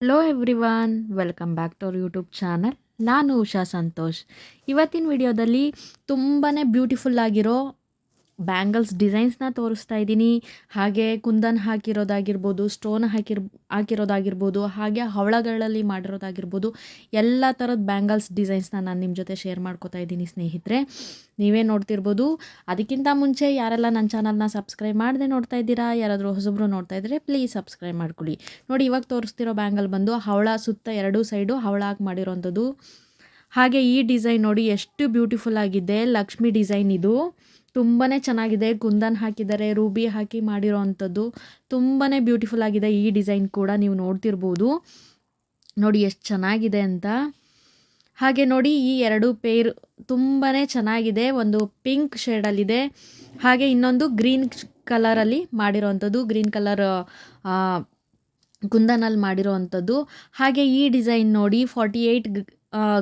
Hello everyone, welcome back to our YouTube channel. ನಾನು ಉಷಾ ಸಂತೋಷ್. ಇವತ್ತಿನ ವಿಡಿಯೋದಲ್ಲಿ ತುಂಬಾ ಬ್ಯೂಟಿಫುಲ್ ಆಗಿರೋ ಬ್ಯಾಂಗಲ್ಸ್ ಡಿಸೈನ್ಸ್ನ ತೋರಿಸ್ತಾ ಇದ್ದೀನಿ. ಹಾಗೆ ಕುಂದನ್ ಹಾಕಿರೋದಾಗಿರ್ಬೋದು, ಸ್ಟೋನ್ ಹಾಕಿರೋದಾಗಿರ್ಬೋದು, ಹಾಗೆ ಹವಳಗಳಲ್ಲಿ ಮಾಡಿರೋದಾಗಿರ್ಬೋದು, ಎಲ್ಲ ಥರದ ಬ್ಯಾಂಗಲ್ಸ್ ಡಿಸೈನ್ಸ್ನ ನಾನು ನಿಮ್ಮ ಜೊತೆ ಶೇರ್ ಮಾಡ್ಕೋತಾ ಇದ್ದೀನಿ ಸ್ನೇಹಿತರೆ. ನೀವೇ ನೋಡ್ತಿರ್ಬೋದು. ಅದಕ್ಕಿಂತ ಮುಂಚೆ ಯಾರೆಲ್ಲ ನನ್ನ ಚಾನಲ್ನ ಸಬ್ಸ್ಕ್ರೈಬ್ ಮಾಡದೆ ನೋಡ್ತಾ ಇದ್ದೀರಾ, ಯಾರಾದರೂ ಹೊಸಬ್ರು ನೋಡ್ತಾ ಇದ್ದರೆ ಪ್ಲೀಸ್ ಸಬ್ಸ್ಕ್ರೈಬ್ ಮಾಡ್ಕೊಳ್ಳಿ. ನೋಡಿ, ಇವಾಗ ತೋರಿಸ್ತಿರೋ ಬ್ಯಾಂಗಲ್ ಬಂದು ಹವಳ ಸುತ್ತ ಎರಡೂ ಸೈಡು ಹವಳ ಹಾಕಿ ಮಾಡಿರೋಂಥದ್ದು. ಹಾಗೆ ಈ ಡಿಸೈನ್ ನೋಡಿ ಎಷ್ಟು ಬ್ಯೂಟಿಫುಲ್ ಆಗಿದೆ. ಲಕ್ಷ್ಮಿ ಡಿಸೈನ್ ಇದು ತುಂಬಾ ಚೆನ್ನಾಗಿದೆ. ಕುಂದನ್ ಹಾಕಿದ್ದಾರೆ, ರೂಬಿ ಹಾಕಿ ಮಾಡಿರೋ ಅಂಥದ್ದು ತುಂಬಾ ಬ್ಯೂಟಿಫುಲ್ ಆಗಿದೆ. ಈ ಡಿಸೈನ್ ಕೂಡ ನೀವು ನೋಡ್ತಿರ್ಬೋದು. ನೋಡಿ ಎಷ್ಟು ಚೆನ್ನಾಗಿದೆ ಅಂತ. ಹಾಗೆ ನೋಡಿ, ಈ ಎರಡು ಪೇರ್ ತುಂಬಾ ಚೆನ್ನಾಗಿದೆ. ಒಂದು ಪಿಂಕ್ ಶೇಡಲ್ಲಿದೆ, ಹಾಗೆ ಇನ್ನೊಂದು ಗ್ರೀನ್ ಕಲರಲ್ಲಿ ಮಾಡಿರೋ ಅಂಥದ್ದು, ಗ್ರೀನ್ ಕಲರ್ ಕುಂದನಲ್ಲಿ ಮಾಡಿರೋ ಅಂಥದ್ದು. ಹಾಗೆ ಈ ಡಿಸೈನ್ ನೋಡಿ 48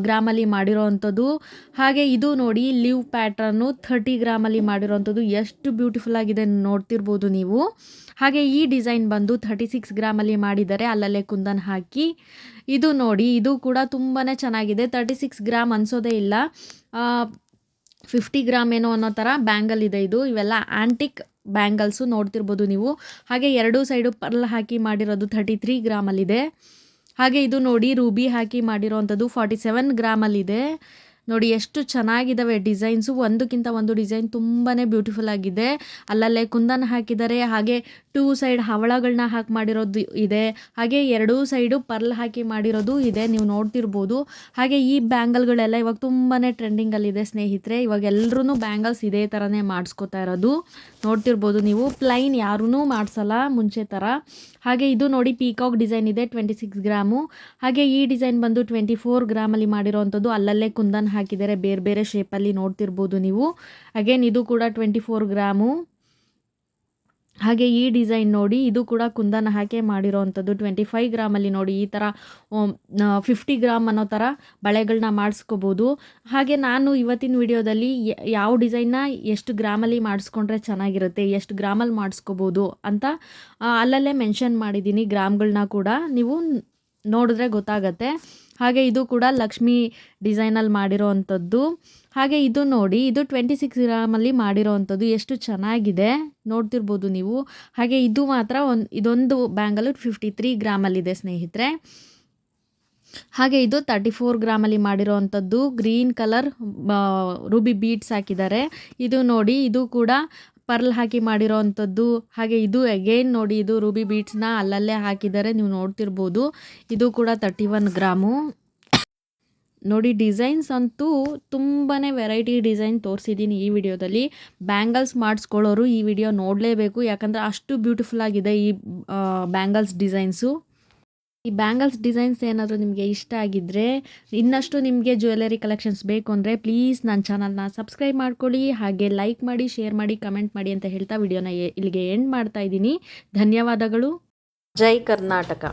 ಗ್ರಾಮಲ್ಲಿ ಮಾಡಿರೋ ಅಂಥದ್ದು. ಹಾಗೆ ಇದು ನೋಡಿ ಲೀವ್ ಪ್ಯಾಟ್ರನ್ನು 30 ಗ್ರಾಮಲ್ಲಿ ಮಾಡಿರೋ ಅಂಥದ್ದು. ಎಷ್ಟು ಬ್ಯೂಟಿಫುಲ್ ಆಗಿದೆ ನೋಡ್ತಿರ್ಬೋದು ನೀವು. ಹಾಗೆ ಈ ಡಿಸೈನ್ ಬಂದು 36 ಗ್ರಾಮಲ್ಲಿ ಮಾಡಿದ್ದಾರೆ, ಅಲ್ಲಲ್ಲೇ ಕುಂದನ್ ಹಾಕಿ. ಇದು ನೋಡಿ, ಇದು ಕೂಡ ತುಂಬಾ ಚೆನ್ನಾಗಿದೆ. 36 ಗ್ರಾಮ್ ಅನಿಸೋದೇ ಇಲ್ಲ, 50 ಗ್ರಾಮ್ ಏನೋ ಅನ್ನೋ ಥರ ಬ್ಯಾಂಗಲ್ ಇದೆ ಇದು. ಇವೆಲ್ಲ ಆ್ಯಂಟಿಕ್ ಬ್ಯಾಂಗಲ್ಸು ನೋಡ್ತಿರ್ಬೋದು ನೀವು. ಹಾಗೆ ಎರಡೂ ಸೈಡು ಪರ್ಲ್ ಹಾಕಿ ಮಾಡಿರೋದು 33 ಗ್ರಾಮಲ್ಲಿದೆ. ಹಾಗೆ ಇದು ನೋಡಿ ರೂಬಿ ಹಾಕಿ ಮಾಡಿರೋ ಅಂಥದ್ದು 47 ಗ್ರಾಮಲ್ಲಿದೆ. ನೋಡಿ ಎಷ್ಟು ಚೆನ್ನಾಗಿದ್ದಾವೆ ಡಿಸೈನ್ಸು, ಒಂದಕ್ಕಿಂತ ಒಂದು ಡಿಸೈನ್ ತುಂಬಾ ಬ್ಯೂಟಿಫುಲ್ ಆಗಿದೆ. ಅಲ್ಲಲ್ಲೇ ಕುಂದನ್ ಹಾಕಿದ್ದಾರೆ, ಹಾಗೆ 2 ಸೈಡ್ ಹವಳಗಳನ್ನ ಹಾಕಿ ಮಾಡಿರೋದು ಇದೆ, ಹಾಗೆ ಎರಡೂ ಸೈಡು ಪರ್ಲ್ ಹಾಕಿ ಮಾಡಿರೋದು ಇದೆ, ನೀವು ನೋಡ್ತಿರ್ಬೋದು. ಹಾಗೆ ಈ ಬ್ಯಾಂಗಲ್ಗಳೆಲ್ಲ ಇವಾಗ ತುಂಬಾ ಟ್ರೆಂಡಿಂಗಲ್ಲಿದೆ ಸ್ನೇಹಿತರೆ. ಇವಾಗ ಎಲ್ಲರೂ ಬ್ಯಾಂಗಲ್ಸ್ ಇದೇ ಥರನೇ ಮಾಡಿಸ್ಕೋತಾ ಇರೋದು ನೋಡ್ತಿರ್ಬೋದು ನೀವು. ಪ್ಲೈನ್ ಯಾರೂ ಮಾಡಿಸಲ್ಲ ಮುಂಚೆ ಥರ. ಹಾಗೆ ಇದು ನೋಡಿ ಪೀಕಾಕ್ ಡಿಸೈನ್ ಇದೆ, 26 ಗ್ರಾಮು. ಹಾಗೆ ಈ ಡಿಸೈನ್ ಬಂದು 24 ಗ್ರಾಮಲ್ಲಿ ಮಾಡಿರೋ ಅಂಥದ್ದು. ಅಲ್ಲಲ್ಲೇ ಕುಂದನ್ ಹಾಕಿದ್ದಾರೆ ಬೇರೆ ಬೇರೆ ಶೇಪಲ್ಲಿ ನೋಡ್ತಿರ್ಬೋದು ನೀವು. ಅಗೇನ್ ಇದು ಕೂಡ 24 ಗ್ರಾಮು. ಹಾಗೆ ಈ ಡಿಸೈನ್ ನೋಡಿ, ಇದು ಕೂಡ ಕುಂದನ್ ಹಾಕಿ ಮಾಡಿರೋ ಅಂಥದ್ದು 25 ಗ್ರಾಮಲ್ಲಿ. ನೋಡಿ ಈ ಥರ 50 ಗ್ರಾಮ್ ಅನ್ನೋ ಥರ ಬಳೆಗಳನ್ನ ಮಾಡಿಸ್ಕೋಬೋದು. ಹಾಗೆ ನಾನು ಇವತ್ತಿನ ವಿಡಿಯೋದಲ್ಲಿ ಯಾವ ಡಿಸೈನ್ನ ಎಷ್ಟು ಗ್ರಾಮಲ್ಲಿ ಮಾಡಿಸ್ಕೊಂಡ್ರೆ ಚೆನ್ನಾಗಿರುತ್ತೆ, ಎಷ್ಟು ಗ್ರಾಮಲ್ಲಿ ಮಾಡಿಸ್ಕೋಬೋದು ಅಂತ ಅಲ್ಲಲ್ಲೇ ಮೆನ್ಷನ್ ಮಾಡಿದ್ದೀನಿ. ಗ್ರಾಮ್ಗಳನ್ನ ಕೂಡ ನೀವು ನೋಡಿದ್ರೆ ಗೊತ್ತಾಗತ್ತೆ. ಹಾಗೆ ಇದು ಕೂಡ ಲಕ್ಷ್ಮಿ ಡಿಸೈನಲ್ಲಿ ಮಾಡಿರೋ ಅಂಥದ್ದು. ಹಾಗೆ ಇದು ನೋಡಿ, ಇದು 26 ಗ್ರಾಮಲ್ಲಿ ಮಾಡಿರೋ ಅಂಥದ್ದು. ಎಷ್ಟು ಚೆನ್ನಾಗಿದೆ ನೋಡ್ತಿರ್ಬೋದು ನೀವು. ಹಾಗೆ ಇದು ಮಾತ್ರ ಇದೊಂದು ಬ್ಯಾಂಗಲ್ 53 ಗ್ರಾಮಲ್ಲಿದೆ ಸ್ನೇಹಿತರೆ. ಹಾಗೆ ಇದು 34 ಗ್ರಾಮಲ್ಲಿ ಮಾಡಿರೋ ಅಂಥದ್ದು. ಗ್ರೀನ್ ಕಲರ್ ರೂಬಿ ಬೀಡ್ಸ್ ಹಾಕಿದ್ದಾರೆ. ಇದು ನೋಡಿ, ಇದು ಕೂಡ ಪರ್ಲ್ ಹಾಕಿ ಮಾಡಿರೋ ಅಂಥದ್ದು. ಹಾಗೆ ಇದು ಅಗೇನ್ ನೋಡಿ, ಇದು ರೂಬಿ ಬೀಡ್ಸ್ನ ಅಲ್ಲಲ್ಲೇ ಹಾಕಿದ್ದಾರೆ, ನೀವು ನೋಡ್ತಿರ್ಬೋದು. ಇದು ಕೂಡ 31 ಗ್ರಾಮು. ನೋಡಿ, ಡಿಸೈನ್ಸ್ ಅಂತೂ ತುಂಬಾ ವೆರೈಟಿ ಡಿಸೈನ್ ತೋರಿಸಿದ್ದೀನಿ ಈ ವಿಡಿಯೋದಲ್ಲಿ. ಬ್ಯಾಂಗಲ್ಸ್ ಮಾಡಿಸ್ಕೊಳ್ಳೋರು ಈ ವಿಡಿಯೋ ನೋಡಲೇಬೇಕು, ಯಾಕಂದರೆ ಅಷ್ಟು ಬ್ಯೂಟಿಫುಲ್ ಆಗಿದೆ ಈ ಬ್ಯಾಂಗಲ್ಸ್ ಡಿಸೈನ್ಸು. ಈ ಬ್ಯಾಂಗಲ್ಸ್ ಡಿಸೈನ್ಸ್ ಏನಾದರೂ ನಿಮಗೆ ಇಷ್ಟ ಆಗಿದ್ದರೆ, ಇನ್ನಷ್ಟು ನಿಮಗೆ ಜ್ಯುವೆಲರಿ ಕಲೆಕ್ಷನ್ಸ್ ಬೇಕು ಅಂದರೆ ಪ್ಲೀಸ್ ನನ್ನ ಚಾನಲ್ನ ಸಬ್ಸ್ಕ್ರೈಬ್ ಮಾಡ್ಕೊಳ್ಳಿ. ಹಾಗೆ ಲೈಕ್ ಮಾಡಿ, ಶೇರ್ ಮಾಡಿ, ಕಮೆಂಟ್ ಮಾಡಿ ಅಂತ ಹೇಳ್ತಾ ವಿಡಿಯೋನ ಇಲ್ಲಿಗೆ ಎಂಡ್ ಮಾಡ್ತಾ ಇದ್ದೀನಿ. ಧನ್ಯವಾದಗಳು. ಜೈ ಕರ್ನಾಟಕ.